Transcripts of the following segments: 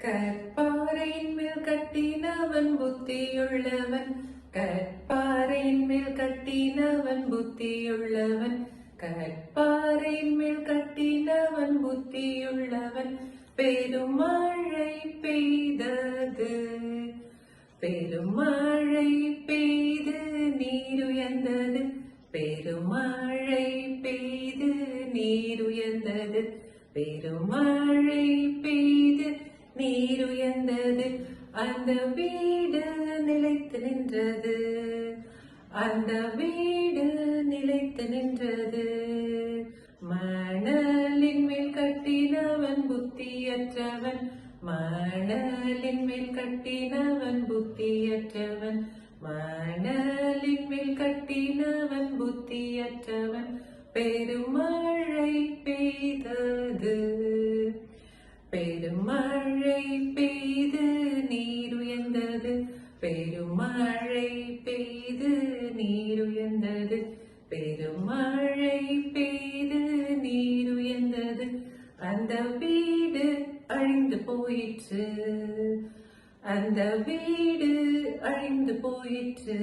கற்பாறையின் மேல் கட்டினவன் புத்தியுள்ளவன். கற்பாறையின் மேல் கட்டினவன் புத்தியுள்ளவன். கற்பாறையின் மேல் கட்டினவன் புத்தியுள்ளவன். பெருமழை பெய்தது. பெருமழை பெய்து நீருயர்ந்தது. பெருமழை பெய்து நீருயர்ந்தது. பெருமழை பெய்து நீருயர்ந்தது. அந்த வீடு நிலைத்து நின்றது. அந்த வீடு நிலைத்து நின்றது. மணலின் மேல் கட்டினவன் புத்தியற்றவன். மணலின் மேல் கட்டினவன் புத்தியற்றவன். மணலின் மேல் கட்டினவன் புத்தியற்றவன். பெருமழை பெய்தது. பெருமழை பெய்து நீருயர்ந்தது. பெருமழை பெய்து நீருயர்ந்தது. பெருமழை பெய்து நீருயர்ந்தது. அந்த வீடு அழிந்து போயிற்று. அந்த வீடு அழிந்து போயிற்று.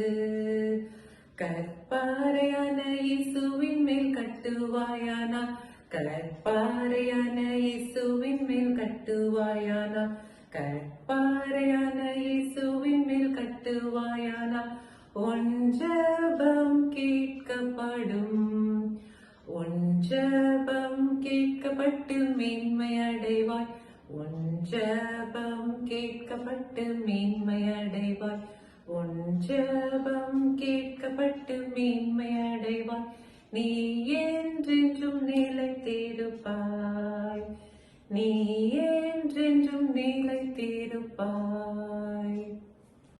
கற்பாறையான இயேசுவின் மேல் கட்டுவாயானா. கற்பாறையான இயேசுவின் மேல் கட்டுவாயானா. கற்பாறையான இயேசுவின் மேல் கட்டுவாயானா. உன் ஜெபம் கேட்கப்படும். உன் ஜெபம் கேட்கப்பட்டு மேன்மை அடைவாய். உன் ஜெபம் கேட்கப்பட்டு மேன்மை அடைவாய். உன் ஜெபம் கேட்கப்பட்டு மேன்மை அடைவாய். நீ என்றென்றும் நிலைத்திருப்பாய். நீ என்றென்றும் நிலைத்திருப்பாய்.